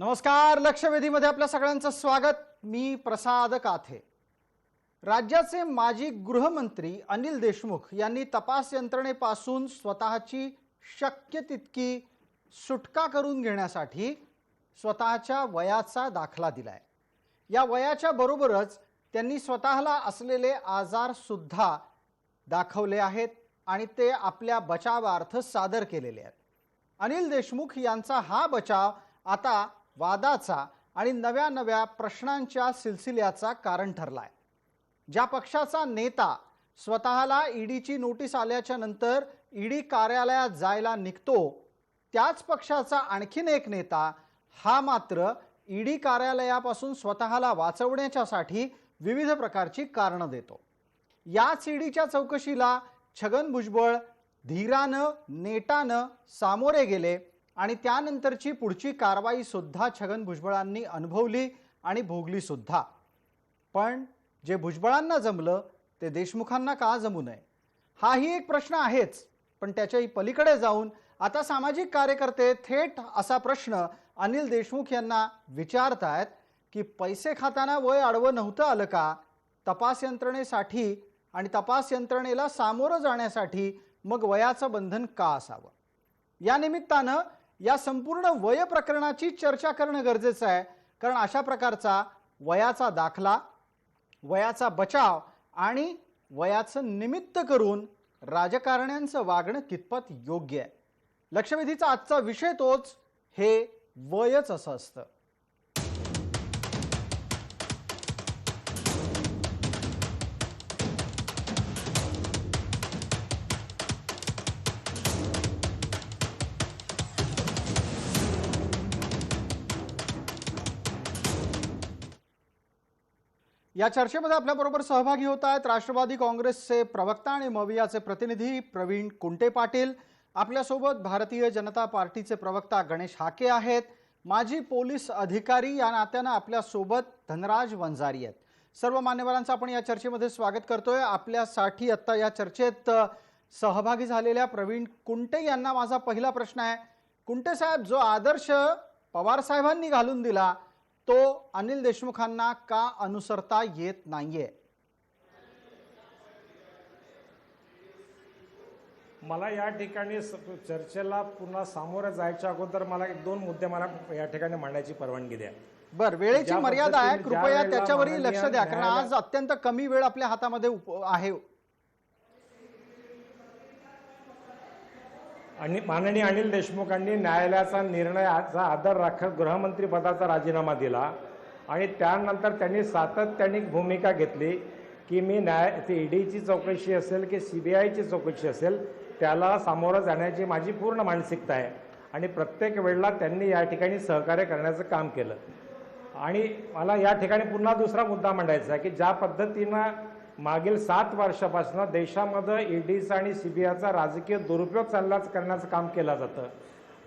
नमस्कार. लक्षवेधीमध्ये आपल्या सगळ्यांचं स्वागत. मी प्रसाद काथे. राज्याचे माजी गृहमंत्री अनिल देशमुख यांनी तपास यंत्रणेपासून स्वतःची शक्य तितकी सुटका करून घेण्यासाठी स्वतःच्या वयाचा दाखला दिलाय. या वयाच्या बरोबरच त्यांनी स्वतःला असलेले आजार सुद्धा दाखवले आहेत आणि ते आपल्या बचावार्थ सादर केलेले आहेत. अनिल देशमुख यांचा हा बचाव आता वादाचा आणि नव्या प्रश्नांच्या सिलसिल्याचा कारण ठरलाय. ज्या पक्षाचा नेता स्वतःला ईडीची नोटीस आल्याच्या नंतर ईडी कार्यालयात जायला निघतो, त्याच पक्षाचा आणखीन एक नेता हा मात्र ईडी कार्यालयापासून स्वतःला वाचवण्यासाठी विविध प्रकारची कारणं देतो. याच ईडीच्या चौकशीला छगन भुजबळ धीरानं नेटानं सामोरे गेले आणि त्यानंतरची पुढची कारवाई सुद्धा छगन भुजबळांनी अनुभवली आणि भोगली सुद्धा. पण जे भुजबळांना जमलं ते देशमुखांना का जमू नये, हाही एक प्रश्न आहेच. पण त्याच्याही पलीकडे जाऊन आता सामाजिक कार्यकर्ते थेट असा प्रश्न अनिल देशमुख यांना विचारतायत की पैसे खाताना वय आडवं नव्हतं आलं का? तपास यंत्रणेसाठी आणि तपास यंत्रणेला सामोरं जाण्यासाठी मग वयाचं बंधन का असावं? या निमित्तानं या संपूर्ण वय प्रकरणाची चर्चा करणं गरजेचं आहे. कारण अशा प्रकारचा वयाचा दाखला, वयाचा बचाव आणि वयाचं निमित्त करून राजकारण्यांचं वागणं कितपत योग्य आहे. लक्षवेधीचा आजचा विषय तोच, हे वयच असं असतं. या चर्चेमध्ये आपल्याबरोबर सहभागी होत आहेत राष्ट्रवादी काँग्रेसचे प्रवक्ता आणि मवियाचे प्रतिनिधी प्रवीण कुंटे पाटील. आपल्यासोबत भारतीय जनता पार्टीचे प्रवक्ता गणेश हाके आहेत. माजी पोलीस अधिकारी या नात्यानं आपल्यासोबत धनराज वंजारी आहेत. सर्व मान्यवरांचं आपण या चर्चेमध्ये स्वागत करतोय. आपल्यासाठी आता या चर्चेत सहभागी झालेल्या प्रवीण कुंटे यांना माझा पहिला प्रश्न आहे. कुंटे साहेब, जो आदर्श पवार साहेबांनी घालून दिला तो अनिल देशमुखांना का अनुसरता येत नाहीये? मला या ठिकाणी चर्चेला पुन्हा सामोरं जायच्या अगोदर मला एक दोन मुद्दे मला या ठिकाणी मांडायची परवानगी द्या. बर, वेळेची मर्यादा आहे, कृपया त्याच्यावरही लक्ष द्या, कारण आज अत्यंत कमी वेळ आपल्या हातामध्ये आहे. आणि माननीय अनिल देशमुखांनी न्यायालयाचा निर्णयाचा आदर राखत गृहमंत्री पदाचा राजीनामा दिला आणि त्यानंतर त्यांनी सातत्याने भूमिका घेतली की मी ईडीची चौकशी असेल की सीबीआयची चौकशी असेल त्याला सामोरं जाण्याची माझी पूर्ण मानसिकता आहे. आणि प्रत्येक वेळेला त्यांनी या ठिकाणी सहकार्य करण्याचं काम केलं. आणि मला या ठिकाणी पुन्हा दुसरा मुद्दा मांडायचा आहे की ज्या पद्धतीनं मागील 7 वर्षापासून देशामध्ये ईडीचा आणि सीबीआयचा राजकीय दुरुपयोग करण्याचं काम केलं जातं,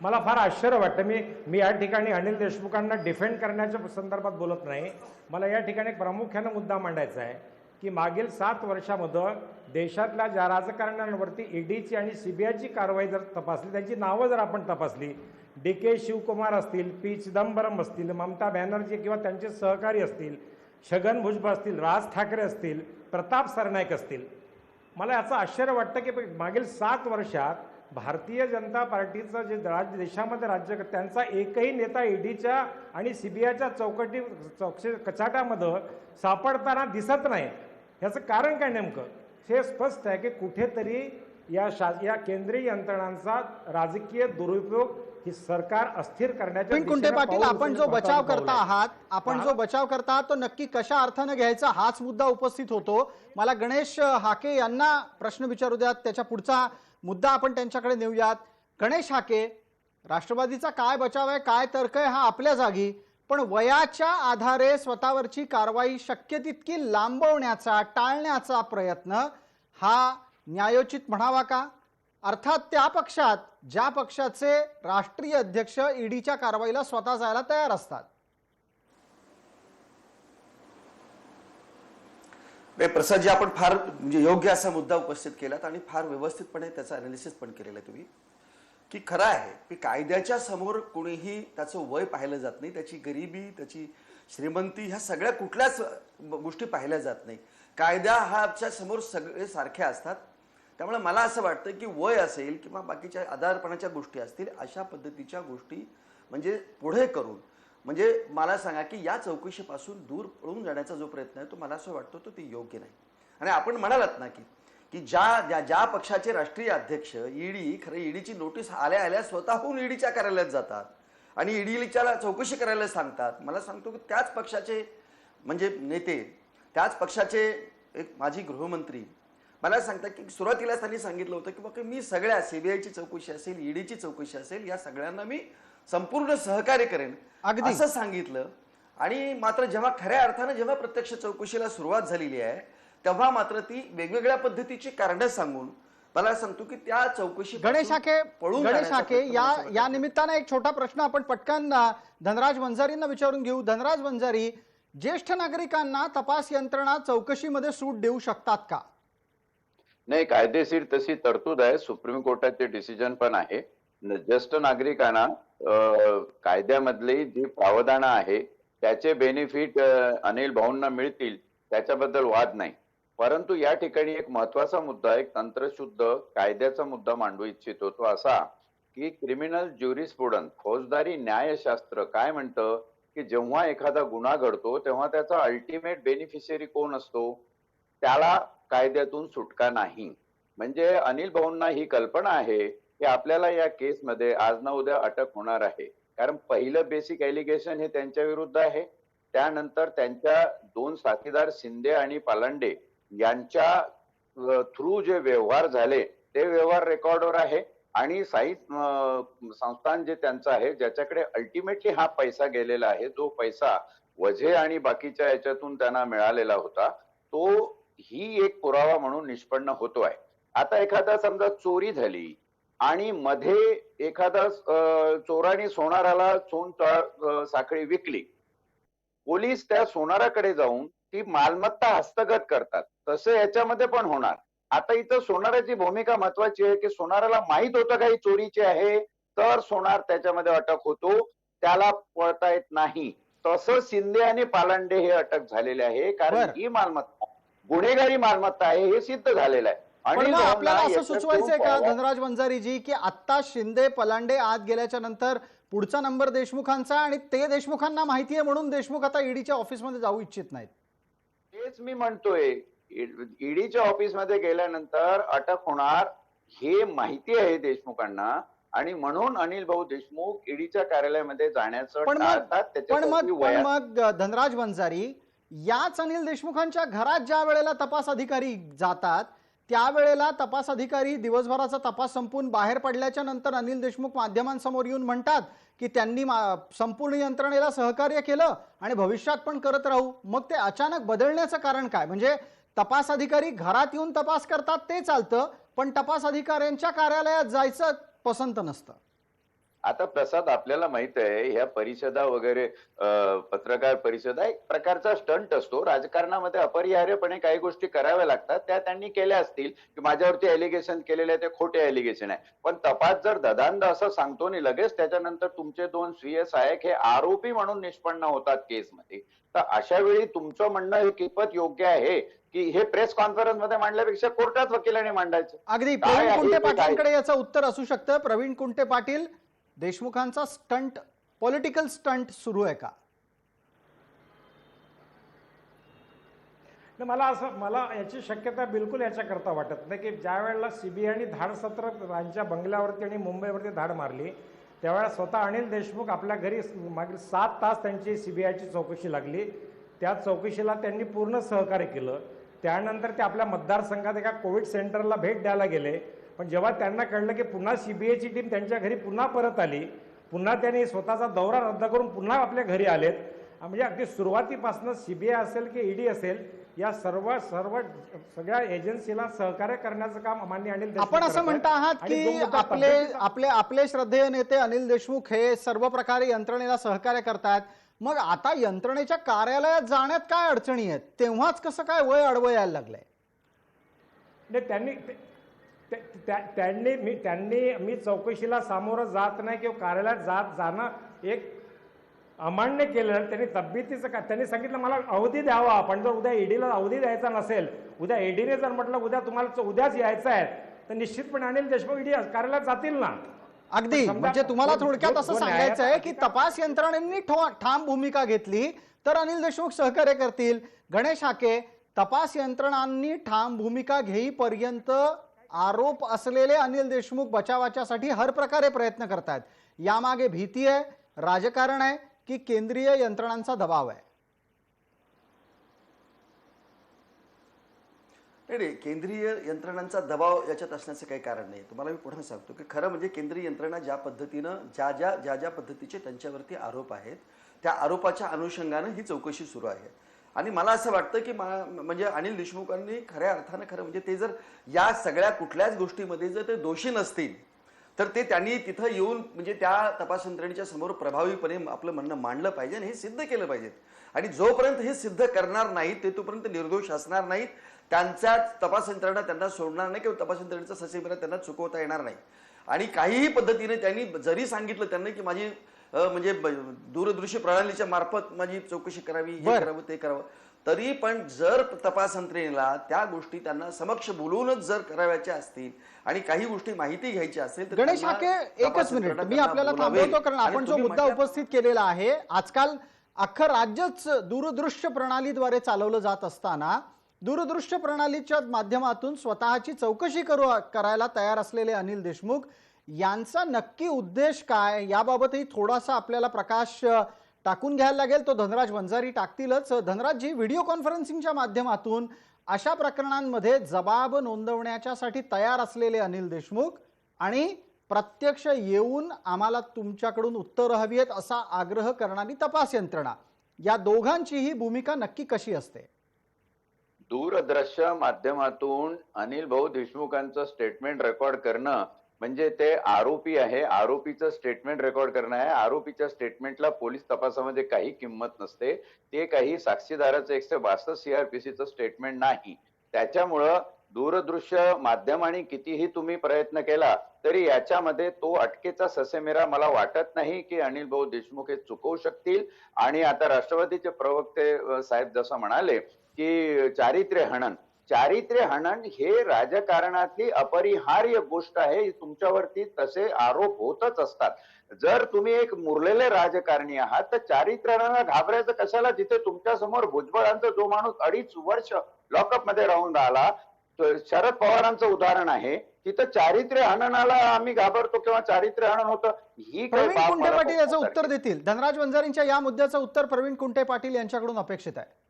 मला फार आश्चर्य वाटतं. मी या ठिकाणी अनिल देशमुखांना डिफेंड करण्याच्या संदर्भात बोलत नाही. मला या ठिकाणी प्रामुख्याने मुद्दा मांडायचा आहे की मागील 7 वर्षामध्ये देशातल्या ज्या राजकारण्यांवरती ईडीची आणि सीबीआयची कारवाई जर तपासली, त्यांची नावं जर आपण तपासली, DK शिवकुमार असतील, P चिदंबरम असतील, ममता बॅनर्जी किंवा त्यांचे सहकारी असतील, छगन भुजबळ असतील, राज ठाकरे असतील, प्रताप सरनाईक असतील, मला याचं आश्चर्य वाटतं की मागील 7 वर्षात भारतीय जनता पार्टीचं जे देशामध्ये राज्य त्यांचा एकही नेता ईडीच्या आणि सीबीआयच्या कचाट्यामध्ये सापडताना दिसत नाही. याचं कारण काय नेमकं? हे स्पष्ट आहे की कुठेतरी या केंद्रीय यंत्रणांचा राजकीय दुरुपयोग ही सरकार अस्थिर करण्याच्या कुंटे पाटील, आपण जो बचाव करता आहात तो नक्की कशा अर्थाने घ्यायचा हाच मुद्दा उपस्थित होतो. मला गणेश हाके यांना प्रश्न विचारू द्यात, त्याच्या पुढचा मुद्दा आपण त्यांच्याकडे नेऊयात. गणेश हाके, राष्ट्रवादीचा काय बचाव आहे, काय तर्क आहे हा आपल्या जागी, पण वयाच्या आधारे स्वतःवरची कारवाई शक्य तितकी लांबवण्याचा टाळण्याचा प्रयत्न हा न्यायोचित म्हणावा का? अर्थात त्या पक्षात ज्या पक्षाचे राष्ट्रीय अध्यक्ष ईडीच्या कारवाईला स्वतः जायला तयार असतात. प्रसादजी, आपण फार म्हणजे योग्य असा मुद्दा उपस्थित केलात आणि फार व्यवस्थितपणे त्याचा अनालिसिस पण केलेला आहे तुम्ही की खरं आहे की कायद्याच्या समोर कोणीही त्याचं वय पाहिलं जात नाही, त्याची गरिबी, त्याची श्रीमंती, ह्या सगळ्या कुठल्याच गोष्टी पाहिल्या जात नाही. कायदा ह्याच्या समोर सगळे सारखे असतात. त्यामुळे मला असं वाटतं की वय असेल किंवा बाकीच्या आधारपणाच्या गोष्टी असतील, अशा पद्धतीच्या गोष्टी म्हणजे पुढे करून म्हणजे मला सांगा की या चौकशीपासून दूर पळून जाण्याचा जो प्रयत्न आहे तो मला असं वाटतं तो ते योग्य नाही. आणि आपण म्हणालात ना की की ज्या पक्षाचे राष्ट्रीय अध्यक्ष ईडी, खरं ईडीची नोटीस आल्या आल्या स्वतःहून ईडीच्या कार्यालयात जातात आणि ईडीच्या चौकशी करायला सांगतात. मला सांगतो की त्याच पक्षाचे म्हणजे नेते, त्याच पक्षाचे एक माजी गृहमंत्री मला सांगतात की सुरुवातीला त्यांनी सांगितलं होतं की बाबा मी सगळ्या सीबीआयची चौकशी असेल, ईडीची चौकशी असेल, या सगळ्यांना मी संपूर्ण सहकार्य करेन अगदी. असं सांगितलं. आणि मात्र जेव्हा खऱ्या अर्थानं जेव्हा प्रत्यक्ष चौकशीला सुरुवात झालेली आहे तेव्हा मात्र ती वेगवेगळ्या पद्धतीची कारणं सांगून मला सांगतो की त्या चौकशी गणेश हाके या निमित्तानं एक छोटा प्रश्न आपण पटकन धनराज वंजारींना विचारून घेऊ. धनराज वंजारी, ज्येष्ठ नागरिकांना तपास यंत्रणा चौकशीमध्ये सूट देऊ शकतात का? नाही, कायदेशीर तशी तरतूद आहे, सुप्रीम कोर्टाचे डिसिजन पण आहे. ज्येष्ठ नागरिकांना कायद्यामधली जी प्रावधानं आहे त्याचे बेनिफिट अनिल भाऊंना मिळतील त्याच्याबद्दल वाद नाही. परंतु या ठिकाणी एक महत्वाचा मुद्दा, एक तंत्रशुद्ध कायद्याचा मुद्दा मांडू इच्छितो, तो असा की क्रिमिनल ज्युरिस्प्रुडन्स, फौजदारी न्यायशास्त्र काय म्हणतं की जेव्हा एखादा गुन्हा घडतो तेव्हा त्याचा अल्टिमेट बेनिफिशियरी कोण असतो, त्याला कायद्यातून सुटका नाही. म्हणजे अनिल भाऊंना ही कल्पना आहे की आपल्याला या केसमध्ये आज ना उद्या अटक होणार आहे, कारण पहिलं बेसिक एलिगेशन हे त्यांच्या विरुद्ध आहे. त्यानंतर त्यांच्या दोन साथीदार शिंदे आणि पालांडे यांच्या थ्रू जे व्यवहार झाले ते व्यवहार रेकॉर्डवर आहे. आणि साई संस्थान जे त्यांचं आहे, ज्याच्याकडे अल्टिमेटली हा पैसा गेलेला आहे, जो पैसा वझे आणि बाकीच्या याच्यातून त्यांना मिळालेला होता, तो ही एक पुरावा म्हणून निष्पन्न होतोय. आता एखादा समजा चोरी झाली आणि मध्ये एखादा चोराने सोनाराला साखळी विकली, पोलीस त्या सोनाराकडे जाऊन ती मालमत्ता हस्तगत करतात, तसं याच्यामध्ये पण होणार. आता इथं सोनाराची भूमिका महत्वाची आहे की सोनाराला माहित होतं काही चोरीचे आहे तर सोनार त्याच्यामध्ये अटक होतो, त्याला पळता येत नाही. तसं शिंदे आणि पालांडे हे अटक झालेले आहे, कारण ही मालमत्ता गुन्हेगारी मालमत्ता आहे हे सिद्ध झालेलं आहे. पण मग आपल्याला असं सुचवायचंय का धनराज वंजारीजी की आता शिंदे पलांडे आत गेल्याच्या नंतर पुढचा नंबर देशमुखांचा, आणि ते देशमुखांना माहितीये म्हणून देशमुख आता ईडीच्या ऑफिसमध्ये जाऊ इच्छित नाहीत? तेच मी म्हणतोय, ईडीच्या ऑफिसमध्ये गेल्यानंतर अटक होणार हे माहिती आहे देशमुखांना, आणि म्हणून अनिल भाऊ देशमुख ईडीच्या कार्यालयामध्ये जाण्याचं टाळतात. पण मग धनराज वंजारी, याच अनिल देशमुखांच्या घरात ज्या वेळेला तपास अधिकारी जातात त्यावेळेला तपास अधिकारी दिवसभराचा तपास संपून बाहेर पडल्याच्या नंतर अनिल देशमुख माध्यमांसमोर येऊन म्हणतात की त्यांनी संपूर्ण यंत्रणेला सहकार्य केलं आणि भविष्यात पण करत राहू. मग ते अचानक बदलण्याचं कारण काय? म्हणजे तपास अधिकारी घरात येऊन तपास करतात ते चालतं, पण तपास अधिकाऱ्यांच्या कार्यालयात जायचं पसंत नसतं. आता प्रसाद, आपल्याला माहित आहे ह्या परिषदा वगैरे, पत्रकार परिषदा एक प्रकारचा स्टंट असतो. राजकारणामध्ये अपरिहार्यपणे काही गोष्टी कराव्या लागतात, त्या त्यांनी केल्या असतील की माझ्यावरती एलिगेशन केलेले आहे ते खोटे एलिगेशन आहे. पण तपास जर ददांद असं सांगतो आणि लगेच त्याच्यानंतर तुमचे दोन स्वीय सहाय्यक हे आरोपी म्हणून निष्पन्न होतात केसमध्ये, तर अशा वेळी तुमचं म्हणणं हे कितपत योग्य आहे की हे प्रेस कॉन्फरन्स मध्ये मांडल्यापेक्षा कोर्टात वकिलाने मांडायचं? अगदी प्रवीण कुंटे पाटलांकडे याचं उत्तर असू शकतं. प्रवीण कुंटे पाटील, देशमुखांचा स्टंट, पॉलिटिकल स्टंट सुरू आहे का? मला याची शक्यता बिलकुल याच्याकरता वाटत नाही की ज्या वेळेला सीबीआयने धाडसत्र यांच्या बंगल्यावरती आणि मुंबईवरती धाड मारली त्यावेळेला स्वतः अनिल देशमुख आपल्या घरी मागील 7 तास त्यांची सीबीआयची चौकशी लागली. त्या चौकशीला त्यांनी पूर्ण सहकार्य केलं. त्यानंतर ते आपल्या मतदारसंघात एका कोविड सेंटरला भेट द्यायला गेले. पण जेव्हा त्यांना कळलं की पुन्हा सीबीआयची टीम त्यांच्या घरी पुन्हा परत आली, पुन्हा त्यांनी स्वतःचा दौरा रद्द करून पुन्हा आपल्या घरी आलेत. म्हणजे अगदी सुरुवातीपासून सीबीआय असेल की ईडी असेल, या सगळ्या एजन्सीला सहकार्य करण्याचं काम माननीय अनिल देशमुख. आपण असं म्हणता आहात की आपले श्रद्धेय नेते अनिल देशमुख हे सर्व प्रकारे यंत्रणेला सहकार्य करतात. मग आता यंत्रणेच्या कार्यालयात जाण्यात काय अडचणी आहेत? तेव्हाच कसं काय वय अडवं यायला लागलंय? त्यांनी त्यांनी मी चौकशीला सामोरं जात नाही किंवा कार्यालयात जाणं एक अमान्य केलं. त्यांनी तब्येतीचं का त्यांनी सांगितलं मला अवधी द्यावा, पण जर उद्या ईडीला अवधी द्यायचा नसेल, उद्या ईडीने जर म्हटलं उद्या तुम्हाला उद्याच यायचं आहे, तर निश्चितपणे अनिल देशमुख ईडी कार्यालयात जातील ना. अगदी म्हणजे तुम्हाला थोडक्यात असं सांगायचं आहे की तपास यंत्रणेनी ठाम भूमिका घेतली तर अनिल देशमुख सहकार्य करतील. गणेश हाके, तपास यंत्रणांनी ठाम भूमिका घेईपर्यंत आरोप असलेले अनिल देशमुख बचावाच्यासाठी हर प्रकारे प्रयत्न करतात. यामागे भीती आहे, राजकारण आहे की केंद्रीय यंत्रणांचा दबाव आहे? नाही, केंद्रीय यंत्रणांचा दबाव याच्यात असण्याचं काही कारण नाही. तुम्हाला मी पुन्हा सांगतो की खरं म्हणजे केंद्रीय यंत्रणा ज्या पद्धतीनं ज्या पद्धतीचे त्यांच्यावरती आरोप आहेत, त्या आरोपाच्या अनुषंगानं ही चौकशी सुरू आहे. आणि मला असं वाटतं की म्हणजे अनिल देशमुखांनी खऱ्या अर्थानं खरं म्हणजे ते जर या सगळ्या कुठल्याच गोष्टीमध्ये जर ते दोषी नसतील तर ते त्यांनी तिथं येऊन म्हणजे त्या तपास यंत्रणेच्या समोर प्रभावीपणे आपलं म्हणणं मांडलं पाहिजे आणि हे सिद्ध केलं पाहिजे. आणि जोपर्यंत हे सिद्ध करणार नाहीत ते तोपर्यंत निर्दोष असणार नाहीत. त्यांच्या तपास यंत्रणा त्यांना सोडणार नाही किंवा तपास यंत्रणेचा ससेमिरा त्यांना चुकवता येणार नाही. आणि काहीही पद्धतीने त्यांनी जरी सांगितलं त्यांना की माझी म्हणजे दूरदृश्य प्रणालीच्या मार्फत माझी चौकशी करावी, हे करावं ते करावं, तरी पण जर तपास यंत्रणेला त्या गोष्टी त्यांना समक्ष बोलवूनच जर कराव्याच्या असतील आणि काही गोष्टी माहिती घ्यायच्या असेल तर गणेश हाके, एकच मिनिट मी आपल्याला थांबवतो कारण आपण जो मुद्दा उपस्थित केलेला आहे, आजकाल अख्खं राज्यच दूरदृश्य प्रणालीद्वारे चालवलं जात असताना दूरदृश्य प्रणालीच्या माध्यमातून स्वतःची चौकशी करायला तयार असलेले अनिल देशमुख यांचा नक्की उद्देश काय याबाबतही थोडासा आपल्याला प्रकाश टाकून घ्यायला लागेल. तो धनराज वंजारी टाकतीलच. धनराजजी, व्हिडिओ कॉन्फरन्सिंगच्या माध्यमातून अशा प्रकरणांमध्ये जबाब नोंदवण्याच्यासाठी तयार असलेले अनिल देशमुख आणि प्रत्यक्ष येऊन आम्हाला तुमच्याकडून उत्तरं हवी आहेत असा आग्रह करणारी तपास यंत्रणा, या दोघांचीही भूमिका नक्की कशी असते? दूरदृश्य माध्यमातून अनिल भाऊ देशमुखांचं स्टेटमेंट रेकॉर्ड करणं म्हणजे ते आरोपी आहे, आरोपीचं स्टेटमेंट रेकॉर्ड करणं आहे. आरोपीच्या स्टेटमेंटला पोलीस तपासामध्ये काही किंमत नसते. ते काही साक्षीदाराचं 162 CRPCचं स्टेटमेंट नाही. त्याच्यामुळं दूरदृश्य माध्यमांनी कितीही तुम्ही प्रयत्न केला तरी याच्यामध्ये तो अटकेचा ससेमिरा मला वाटत नाही की अनिल भाऊ देशमुख हे चुकवू शकतील. आणि आता राष्ट्रवादीचे प्रवक्ते साहेब जसं म्हणाले की चारित्र्य हनन हे राजकारणातली अपरिहार्य गोष्ट आहे. तुमच्यावरती तसे आरोप होतच असतात. जर तुम्ही एक मुरलेले राजकारणी आहात तर चारित्र्याला घाबरायचं कशाला? जिथे तुमच्या समोर भुजबळांचा जो माणूस 2.5 वर्ष लॉकअप मध्ये राहून राहिला, शरद पवारांचं उदाहरण आहे, तिथं चारित्र्य हननाला आम्ही घाबरतो किंवा चारित्र्य हनन होतं. ही प्रवीण कुंटे पाटील याचं उत्तर देतील. धनराज वंजारींच्या या मुद्द्याचं उत्तर प्रवीण कुंटे पाटील यांच्याकडून अपेक्षित आहे.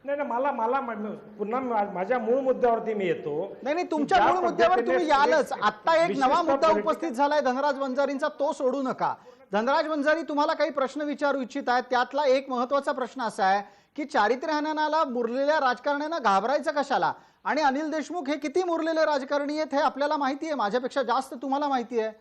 नाही, मला पुन्हा माझ्या मूळ मुद्द्यावरती मी येतो. नाही, तुमच्या मूळ मुद्द्यावर तुम्ही यालच. आता एक नवा मुद्दा उपस्थित झालाय धनराज वंजारींचा, तो सोडू नका. धनराज वंजारी, तुम्हाला काही प्रश्न विचारू इच्छित आहेत. त्यातला एक महत्वाचा प्रश्न असा आहे की चारित्र्य हननाला मुरलेल्या राजकारण्यांना घाबरायचं कशाला? आणि अनिल देशमुख हे किती मुरलेले राजकारणी आहेत हे आपल्याला माहिती आहे, माझ्यापेक्षा जास्त तुम्हाला माहिती आहे.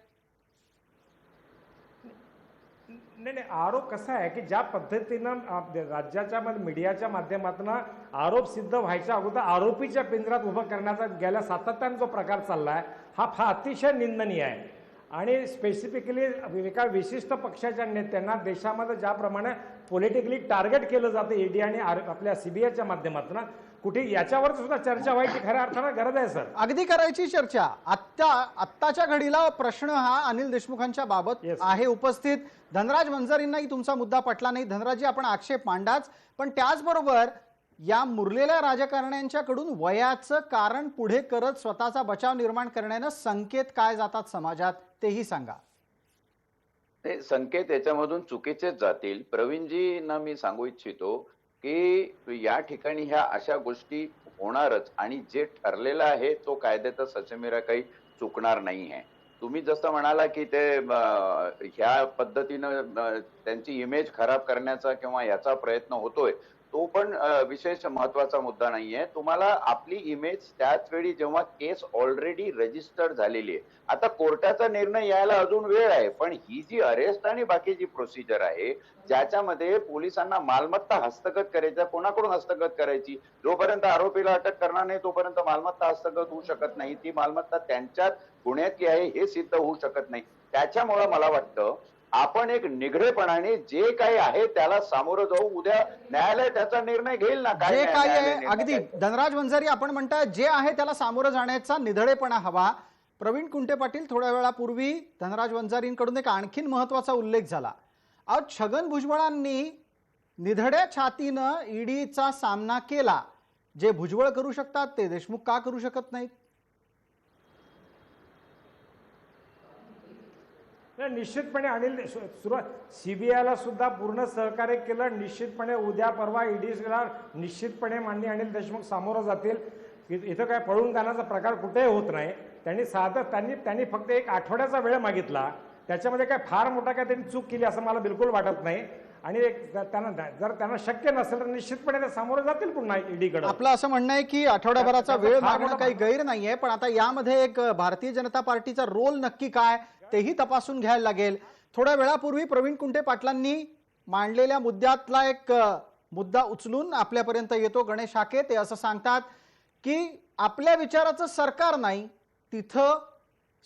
नाही, आरोप कसा आहे की ज्या पद्धतीनं राज्याच्या मीडियाच्या माध्यमातून आरोप सिद्ध व्हायच्या अगोदर आरोपीच्या पिंजरात उभं करण्याचा गेल्या सातत्याने जो प्रकार चाललाय हा अतिशय निंदनीय आहे. आणि स्पेसिफिकली एका विशिष्ट पक्षाच्या नेत्यांना देशामध्ये ज्याप्रमाणे पॉलिटिकली टार्गेट केलं जातं ईडी आणि आपल्या सीबीआयच्या माध्यमातून, कुठे याच्यावर सुद्धा चर्चा व्हायची खऱ्या अर्थानं गरज आहे सर. अगदी करायची चर्चा. आत्ताच्या घडीला प्रश्न हा अनिल देशमुखांच्या बाबत आहे उपस्थित. धनराज वंजारींनाही तुमचा मुद्दा पटला नाही. धनराजी, आपण आक्षेप मांडाच, पण त्याचबरोबर या मुरलेल्या राजकारण्यांच्याकडून वयाचं कारण पुढे करत स्वतःचा बचाव निर्माण करण्यानं संकेत काय जातात समाजात तेही सांगा. ते संकेत याच्यामधून चुकीचेच जातील. प्रवीणजींना मी सांगू इच्छितो की या ठिकाणी ह्या अशा गोष्टी होणारच आणि जे ठरलेलं आहे तो कायद्याचा ससेमिरा काही चुकणार नाही आहे. तुम्ही जसं म्हणाला की ते ह्या पद्धतीनं त्यांची इमेज खराब करण्याचा किंवा याचा प्रयत्न होतोय, तो पण विशेष महत्वाचा मुद्दा नाहीये. तुम्हाला आपली इमेज त्याच वेळी जेव्हा केस ऑलरेडी रजिस्टर्ड झालेली आहे, आता कोर्टाचा निर्णय यायला अजून वेळ आहे, पण ही जी अरेस्ट आणि बाकीची प्रोसिजर आहे ज्याच्यामध्ये पोलिसांना मालमत्ता हस्तगत करायची, कोणाकडून हस्तगत करायची, जोपर्यंत आरोपीला अटक करणार नाही तोपर्यंत मालमत्ता हस्तगत होऊ शकत नाही. ती मालमत्ता त्यांच्यात गुन्ह्यातली आहे हे सिद्ध होऊ शकत नाही. त्याच्यामुळे मला वाटतं आपण एक निगडेपणाने जे काही आहे त्याला सामोरं जाऊ. उद्या न्यायालय त्याचा निर्णय घेईल ना. जे काय न्यायालय आहे निर्णय अगदी घेईल. धनराज वंजारी आपण म्हणताय जे आहे त्याला सामोरं जाण्याचा निधडेपणा हवा. प्रवीण कुंटे पाटील थोड्या वेळापूर्वी धनराज वंजारींकडून एक आणखीन महत्वाचा उल्लेख झाला. आज छगन भुजबळांनी निधड्या छातीनं ईडीचा सामना केला. जे भुजबळ करू शकतात ते देशमुख का करू शकत नाहीत? नाही, निश्चितपणे अनिल सुरुवात सीबीआयला सुद्धा पूर्ण सहकार्य केलं. निश्चितपणे उद्या परवा ईडीला निश्चितपणे माननीय अनिल देशमुख सामोरं जातील. इथं काय पळून जाण्याचा प्रकार कुठेही होत नाही. त्यांनी फक्त एक आठवड्याचा वेळ मागितला. त्याच्यामध्ये काय फार मोठा काय त्यांनी चूक केली असं मला बिलकुल वाटत नाही. आणि जर त्यांना शक्य नसेल तर निश्चितपणे ते सामोरं जातील पुन्हा ईडीकडे. आपलं असं म्हणणं आहे की आठवड्याभराचा वेळ मागणं काही गैर नाहीये, पण आता यामध्ये एक भारतीय जनता पार्टीचा रोल नक्की काय तेही तपासून घ्यायला लागेल. थोड्या वेळापूर्वी प्रवीण कुंटे पाटलांनी मांडलेल्या मुद्द्यातला एक मुद्दा उचलून आपल्यापर्यंत येतो. गणेश हाके ते असं सांगतात की आपल्या विचाराचं सरकार नाही, तिथं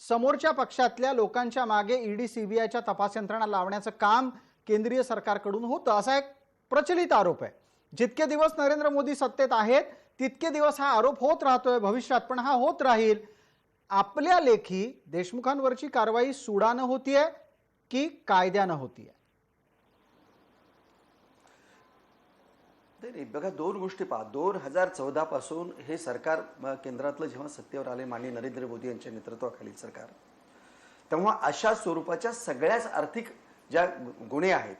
समोरच्या पक्षातल्या लोकांच्या मागे ईडी सीबीआयच्या तपास यंत्रणा लावण्याचं काम केंद्रीय सरकारकडून होतं, असा एक प्रचलित आरोप आहे. जितके दिवस नरेंद्र मोदी सत्तेत आहेत तितके दिवस हा आरोप होत राहतोय, भविष्यात पण हा होत राहील. आपल्या लेखी देशमुखांवरची कारवाई सुडानं होतीये की कायद्यानं होतीये? नाही बघा, दोन गोष्टी पहा. 2014 पासून हे सरकार केंद्रातलं जेव्हा सत्तेवर आले माननीय नरेंद्र मोदी यांच्या नेतृत्वाखालील सरकार, तेव्हा अशा स्वरूपाच्या सगळ्याच आर्थिक ज्या गुन्हे आहेत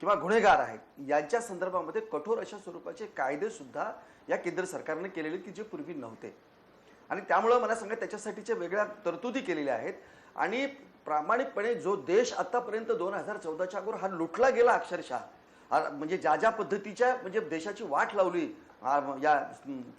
किंवा गुन्हेगार आहेत यांच्या संदर्भामध्ये कठोर अशा स्वरूपाचे कायदे सुद्धा या केंद्र सरकारने केलेले की जे पूर्वी नव्हते. आणि त्यामुळं मला सांगा त्याच्यासाठीच्या वेगळ्या तरतुदी केलेल्या आहेत. आणि प्रामाणिकपणे जो देश आतापर्यंत 2014च्या अगोदर हा लुटला गेला अक्षरशः, म्हणजे ज्या पद्धतीच्या म्हणजे देशाची वाट लावली या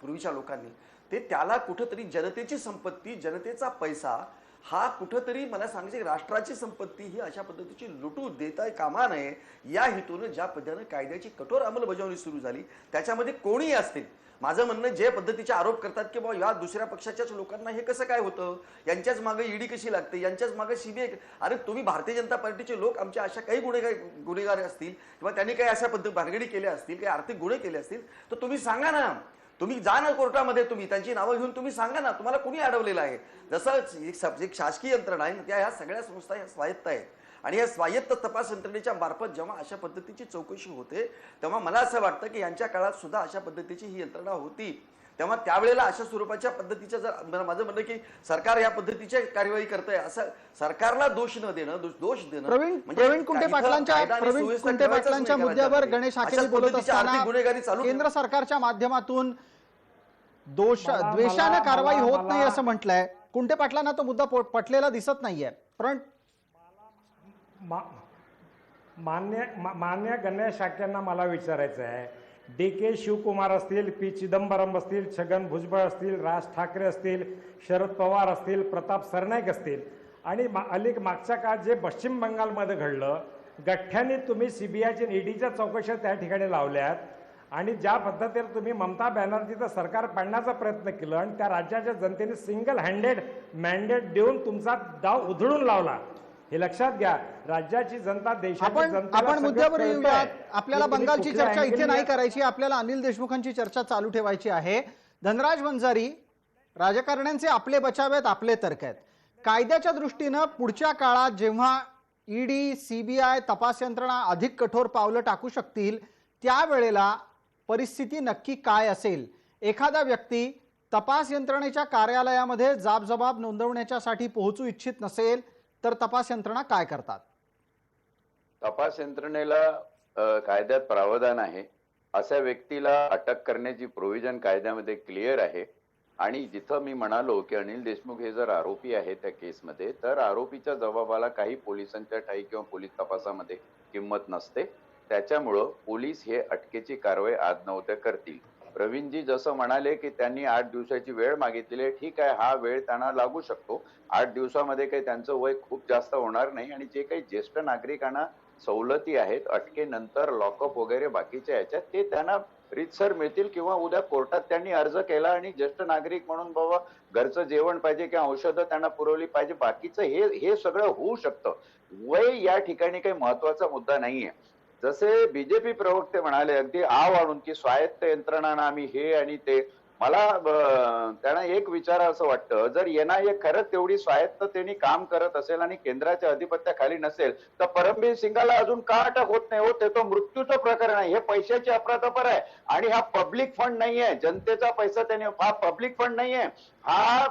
पूर्वीच्या लोकांनी, ते त्याला कुठंतरी जनतेची संपत्ती, जनतेचा पैसा हा कुठंतरी मला सांगायचं राष्ट्राची संपत्ती ही अशा पद्धतीची लुटू देता कामा नये या हेतूने ज्या पद्धतीने कायद्याची कठोर अंमलबजावणी सुरू झाली त्याच्यामध्ये कोणीही असतील. माझं म्हणणं जे पद्धतीचे आरोप करतात की बाबा या दुसऱ्या पक्षाच्याच लोकांना हे कसं काय होतं, यांच्याच मागे ईडी कशी लागते, यांच्याच मागे सीबीआय. अरे तुम्ही भारतीय जनता पार्टीचे लोक आमच्या अशा काही गुन्हेगार असतील किंवा त्यांनी काही अशा भानगडी केल्या असतील, काही आर्थिक गुन्हे केले असतील तर तुम्ही सांगा ना. तुम्ही जा ना कोर्टामध्ये, तुम्ही त्यांची नावं घेऊन तुम्ही सांगा ना तुम्हाला कोणी अडवलेलं आहे. जसं एक शासकीय यंत्रणा आहे त्या ह्या सगळ्या संस्था ह्या स्वायत्त आहेत. आणि या स्वायत्त तपास यंत्रणेच्या मार्फत जेव्हा अशा पद्धतीची चौकशी होते तेव्हा मला असं वाटतं की यांच्या काळात सुद्धा अशा पद्धतीची ही यंत्रणा होती. तेव्हा त्यावेळेला अशा स्वरूपाच्या पद्धतीच्या जर माझं म्हणणं की सरकार या पद्धतीची कार्यवाही करतंय असं सरकारला दोष न देणं, दोष देणं. प्रवीण कुंटे पाटलांच्या मुद्द्यावर गणेश हाके बोलत असताना केंद्र सरकारच्या माध्यमातून द्वेषानं कारवाई होत नाही असं म्हटलंय. कुंटे पाटलांना तो मुद्दा पटलेला दिसत नाहीये. पण मान्य गणेश हाकेंना मला विचारायचं आहे, DK शिवकुमार असतील, P चिदंबरम असतील, छगन भुजबळ असतील, राज ठाकरे असतील, शरद पवार असतील, प्रताप सरनाईक असतील आणि मागच्या काळात जे पश्चिम बंगालमध्ये घडलं, गठ्ठ्याने तुम्ही सीबीआयच्या ईडीच्या चौकशा त्या ठिकाणी लावल्यात आणि ज्या पद्धतीने तुम्ही ममता बॅनर्जीचं सरकार पाडण्याचा प्रयत्न केला आणि त्या राज्याच्या जनतेने सिंगल हँडेड मॅन्डेट देऊन तुमचा डाव उधळून लावला, हे लक्षात घ्या. राज्याची जनता, देशाची जनता. आपण मुद्द्यावर येऊयात. आपल्याला बंगालची चर्चा इथे नाही करायची, आपल्याला अनिल देशमुखांची चर्चा चालू ठेवायची आहे. धनराज वंजारी, राजकारण्यांचे आपले बचाव आहेत, आपले तर्क आहेत. कायद्याच्या दृष्टीनं पुढच्या काळात जेव्हा ईडी सीबीआय तपास यंत्रणा अधिक कठोर पावलं टाकू शकतील त्यावेळेला परिस्थिती नक्की काय असेल? एखादा व्यक्ती तपास यंत्रणेच्या कार्यालयामध्ये जाबजबाब नोंदवण्यासाठी पोहोचू इच्छित नसेल तर तपास यंत्रणा काय करतात? तपास यंत्रणेला कायद्यात प्रावधान आहे. अशा व्यक्तीला अटक करण्याची प्रोव्हिजन कायद्यामध्ये क्लिअर आहे. आणि जिथं मी म्हणालो की अनिल देशमुख हे जर आरोपी आहे त्या केसमध्ये, तर आरोपीच्या जबाबाला काही पोलिसांच्या ठाई किंवा पोलीस तपासामध्ये किंमत नसते. त्याच्यामुळं पोलीस हे अटकेची कारवाई आज न उद्या करतील. प्रवीणजी जसं म्हणाले की त्यांनी 8 दिवसाची वेळ मागितलेली आहे, ठीक आहे, हा वेळ त्यांना लागू शकतो. 8 दिवसामध्ये काही त्यांचं वय खूप जास्त होणार नाही आणि जे काही ज्येष्ठ नागरिकांना सवलती आहेत अटकेनंतर लॉकअप वगैरे बाकीच्या याच्यात ते त्यांना रीतसर मिळतील किंवा उद्या कोर्टात त्यांनी अर्ज केला आणि ज्येष्ठ नागरिक म्हणून बाबा घरचं जेवण पाहिजे किंवा औषधं त्यांना पुरवली पाहिजे, बाकीचं हे सगळं होऊ शकतं. वय या ठिकाणी काही महत्वाचा मुद्दा नाहीये. जसे बीजेपी प्रवक्ते म्हणाले अगदी आव आणून की स्वायत्त यंत्रणांना आम्ही हे आणि ते, मला त्यांना एक विचार असं वाटतं, जर एनआयए खरंच तेवढी स्वायत्ततेने काम करत असेल आणि केंद्राच्या अधिपत्याखाली नसेल तर परमबीर सिंगाला अजून का अटक होत नाही? हो, ते तो मृत्यूचं प्रकरण आहे, हे पैशाची अफरातफर आहे आणि हा पब्लिक फंड नाहीये, जनतेचा पैसा त्याने, हा पब्लिक फंड नाहीये, हा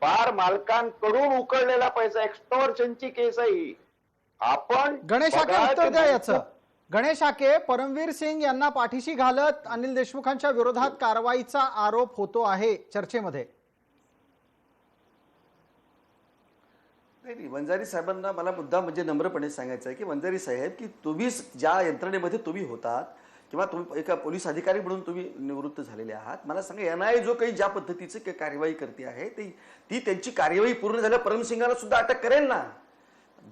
बार मालकांकडून उकळलेला पैसा, एक्स्टॉर्शनची केस आहे ही. आपण गणेश हाके बघा उत्तर ते द्या याचं. गणेश हाके, परमवीर सिंग यांना पाठीशी घालत अनिल देशमुखांच्या विरोधात कारवाईचा आरोप होतो आहे चर्चेमध्ये. नाही, वंजारी साहेबांना मला मुद्दा म्हणजे नम्रपणे सांगायचं आहे की वंजारी साहेब, की तुम्ही ज्या यंत्रणेमध्ये तुम्ही होतात किंवा तुम्ही एका पोलीस अधिकारी म्हणून तुम्ही निवृत्त झालेले आहात, मला सांगा एनआयए जो काही ज्या पद्धतीची कार्यवाही करते आहे ती त्यांची कार्यवाही पूर्ण झाल्यावर परमसिंगाला सुद्धा अटक करेल ना.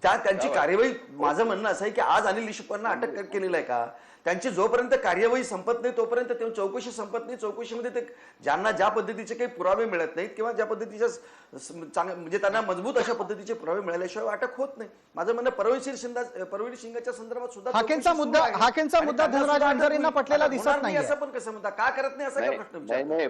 त्यांची कार्यवाही, माझं म्हणणं असं आहे की आज अनिल देशमुखांना अटक केलेलं आहे का? त्यांची जोपर्यंत कार्यवाही संपत नाही तोपर्यंत चौकशी संपत नाही. चौकशीमध्ये ते ज्यांना ज्या पद्धतीचे काही पुरावे मिळत नाहीत किंवा ज्या पद्धतीच्या म्हणजे त्यांना मजबूत अशा पद्धतीचे पुरावे मिळाल्याशिवाय अटक होत नाही. माझं म्हणणं परमवीर सिंगाच्या संदर्भात सुद्धा हाकेंचा मुद्दा धनराज वंजारींना पटलेला दिसत नाही. असं पण कसं म्हणता, का करत नाही असा काय प्रश्न? नाही,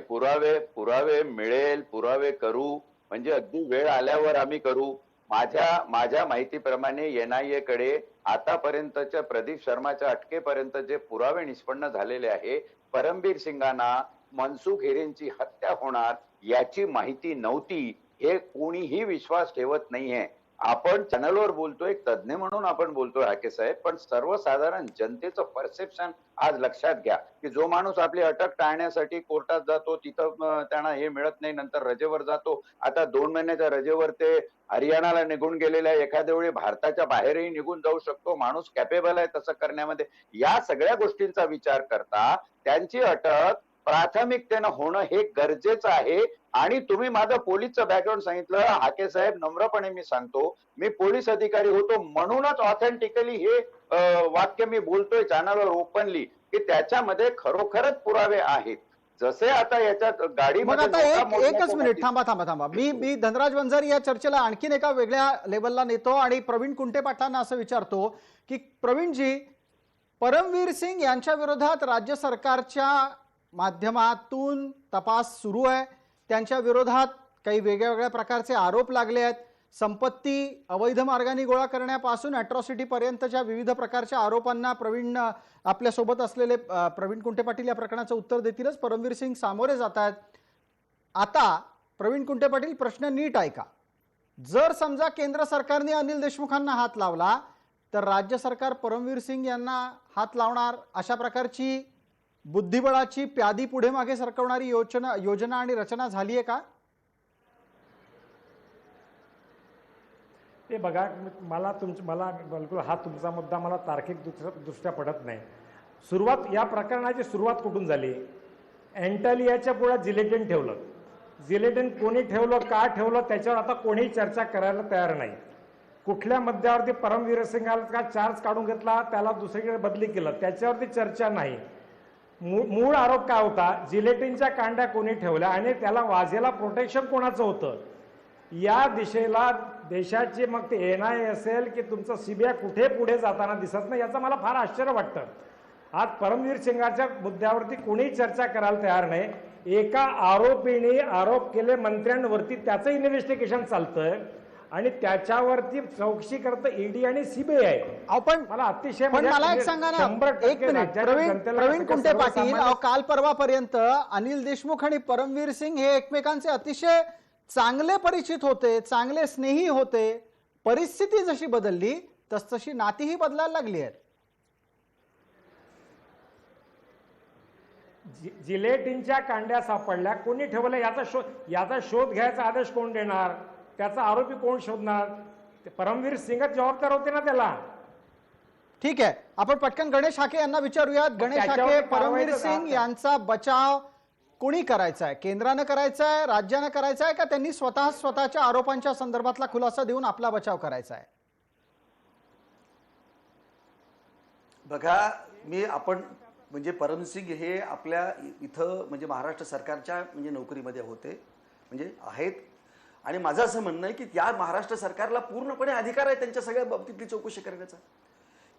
पुरावे मिळेल, पुरावे करू, म्हणजे अगदी वेळ आल्यावर आम्ही करू. माझ्या माहितीप्रमाणे एनआयए कडे आतापर्यंतच्या प्रदीप शर्माच्या अटकेपर्यंत जे पुरावे निष्पन्न झालेले आहे, परमबीर सिंगांना मनसुख हिरेंची हत्या होणार याची माहिती नव्हती, हे कोणीही विश्वास ठेवत नाहीये. आपण चॅनलवर बोलतोय, तज्ञ म्हणून आपण बोलतोय हाके साहेब, पण सर्वसाधारण जनतेचं परसेप्शन आज लक्षात घ्या की जो माणूस आपली अटक टाळण्यासाठी कोर्टात जातो, तिथं त्यांना हे मिळत नाही, नंतर रजेवर जातो. आता 2 महिन्याच्या रजेवर ते हरियाणाला निघून गेलेला आहे, एखाद्या वेळी भारताच्या बाहेरही निघून जाऊ शकतो. माणूस कॅपेबल आहे तसं करण्यामध्ये. या सगळ्या गोष्टींचा विचार करता त्यांची अटक प्राथमिकतेनं होणं हे गरजेचं आहे. आणि तुम्ही माझं पोलीसचं बॅकग्राऊंड सांगितलं, हाके साहेब, नम्रपणे मी सांगतो, मी पोलीस अधिकारी होतो म्हणूनच ऑथेंटिकली हे वाक्य मी बोलतोय चॅनलवर ओपनली की त्याच्यामध्ये खरोखरच पुरावे आहेत. जसे आता याच्यात गाडीमध्ये एकच मिनिट थांबा. मी धनराज वंजारी या चर्चेला आणखीन एका वेगळ्या लेवलला नेतो आणि प्रवीण कुंटे पाटलांना असं विचारतो की प्रवीणजी, परमवीर सिंग यांच्या विरोधात राज्य सरकारच्या माध्यमातून तपास सुरू आहे. त्यांच्या विरोधात काही वेगळ्या प्रकारचे आरोप लागले आहेत. संपत्ती अवैध मार्गाने गोळा करण्यापासून अॅट्रॉसिटी पर्यंतच्या विविध प्रकारच्या आरोपांना प्रवीण आपल्यासोबत असलेले प्रवीण कुंटे पाटील या प्रकरणाचं उत्तर देतीलच. परमवीर सिंग सामोरे जात आहेत. आता प्रवीण कुंटे पाटील, प्रश्न नीट ऐका. जर समजा केंद्र सरकारने अनिल देशमुखांना हात लावला तर राज्य सरकार परमवीर सिंग यांना हात लावणार अशा प्रकारची बुद्धिबळाची प्यादी पुढे मागे सरकवणारी योजना आणि रचना झाली आहे का? ते बघा, मला बिलकुल हा तुमचा मुद्दा मला तार्किक दृष्ट्या पडत नाही. या प्रकरणाची सुरुवात कुठून झाली? एंटालियाच्या पुढे जिलेटिन ठेवलं. जिलेटिन कोणी ठेवलं, का ठेवलं, त्याच्यावर आता कोणीही चर्चा करायला तयार नाही. कुठल्या मुद्द्यावरती परमवीर सिंगाला चार्ज काढून घेतला, त्याला दुसरीकडे बदली केलं, त्याच्यावरती चर्चा नाही. मूळ आरोप काय होता? जिलेटिनच्या कांड्या कोणी ठेवल्या आणि त्याला वाजेला प्रोटेक्शन कोणाचं होतं या दिशेला देशाची, मग ते एनआयए असेल की तुमचं सीबीआय, कुठे पुढे जाताना दिसत नाही. याचं मला फार आश्चर्य वाटतं. आज परमवीर सिंगाच्या मुद्द्यावरती कोणीही चर्चा करायला तयार नाही. एका आरोपीने आरोप केले मंत्र्यांवरती, त्याचं इन्व्हेस्टिगेशन चालतंय आणि त्याच्यावरती चौकशी करतं ईडी आणि सीबीआय. पण मला अतिशय, पण मला एक सांगा ना, एक मिनिट प्रवीण कुंटे पाटील, काल परवापर्यंत अनिल देशमुख आणि परमवीर सिंग हे एकमेकांचे अतिशय चांगले परिचित होते, चांगले स्नेही होते. परिस्थिती जशी बदलली तसतशी नातीही बदलायला लागली आहेत. जिलेटिनच्या कांड्या सापडल्या, कोणी ठेवल्या याचा शोध घ्यायचा आदेश कोण देणार? त्याचा आरोपी कोण शोधणार? परमवीर सिंगच जबाबदार होते ना त्याला. ठीक आहे, आपण पटकन गणेश हाके यांना विचारूयात. गणेश हाके, त्याच्यावरती परमवीर कारवाईचं सिंग काय? यांचा बचाव कोणी करायचा आहे? केंद्रानं करायचा आहे, राज्यानं करायचा आहे, का त्यांनी स्वतःच्या आरोपांच्या संदर्भातला खुलासा देऊन आपला बचाव करायचा आहे? बघा, आपण म्हणजे परमवीर सिंग हे आपल्या इथं म्हणजे महाराष्ट्र सरकारच्या म्हणजे नोकरीमध्ये होते, म्हणजे आहेत. आणि माझं असं म्हणणं आहे की या महाराष्ट्र सरकारला पूर्णपणे अधिकार आहे त्यांच्या सगळ्या बाबतीतली चौकशी करण्याचा.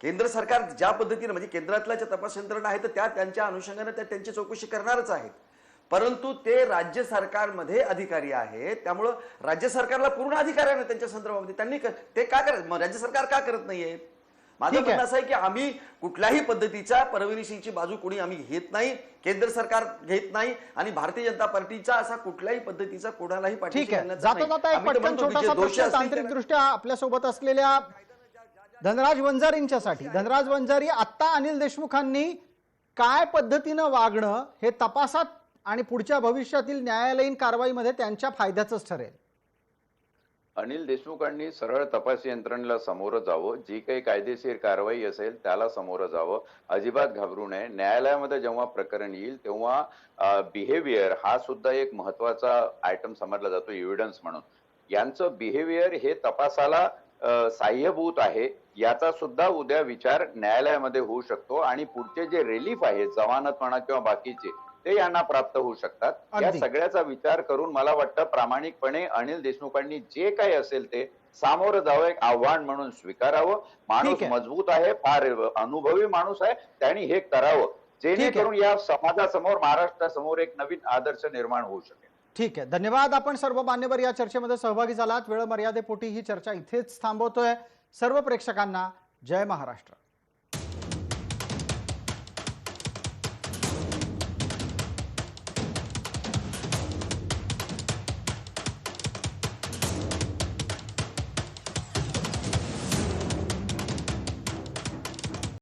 केंद्र सरकार ज्या पद्धतीने म्हणजे केंद्रातल्या ज्या तपास यंत्रणा आहेत त्या त्यांच्या अनुषंगाने त्यांची चौकशी करणारच आहेत, परंतु ते राज्य सरकारमध्ये अधिकारी आहेत, त्यामुळं राज्य सरकारला पूर्ण अधिकार आहे ना त्यांच्या संदर्भामध्ये. त्यांनी ते का करत, राज्य सरकार का करत नाहीये? माझं म्हणणं असं आहे की आम्ही कुठल्याही पद्धतीच्या परमवीर सिंगची बाजू कोणी आम्ही घेत नाही, केंद्र सरकार घेत नाही, आणि भारतीय जनता पार्टीचा असा कुठल्याही पद्धतीचा कोणालाही ठीक आहे, जाता जाता एक पटकन छोटासा प्रश्न तांत्रिकदृष्ट्या आपल्यासोबत असलेल्या धनराज वंजारींच्यासाठी. धनराज वंजारी, आता अनिल देशमुखांनी काय पद्धतीनं वागणं हे तपासात आणि पुढच्या भविष्यातील न्यायालयीन कारवाईमध्ये त्यांच्या फायद्याचंच ठरेल. अनिल देशमुखांनी सरळ तपास यंत्रणेला सामोरं जावं, जी काही कायदेशीर कारवाई असेल त्याला सामोरं जावं, अजिबात घाबरू नये. न्यायालयामध्ये जेव्हा प्रकरण येईल तेव्हा बिहेवियर हा सुद्धा एक महत्वाचा आयटम समजला जातो, एव्हिडन्स म्हणून. यांचं बिहेवियर हे तपासाला साह्यभूत आहे, याचा सुद्धा उद्या विचार न्यायालयामध्ये होऊ शकतो, आणि पुढचे जे रिलीफ आहे, जमानत म्हणा किंवा बाकीचे, ते यांना प्राप्त होऊ शकतात. या सगळ्याचा विचार करून मला वाटतं प्रामाणिकपणे अनिल देशमुखांनी जे काही असेल ते सामोरं जावं, एक आव्हान म्हणून स्वीकारावं. माणूस मजबूत आहे, फार अनुभवी माणूस आहे, त्यांनी हे करावं, जेणेकरून या समाजासमोर, महाराष्ट्रासमोर एक नवीन आदर्श निर्माण होऊ शकेल. ठीक आहे, धन्यवाद. आपण सर्व मान्यवर या चर्चेमध्ये सहभागी झालात. वेळ मर्यादेपोटी ही चर्चा इथेच थांबवतोय. सर्व प्रेक्षकांना जय महाराष्ट्र.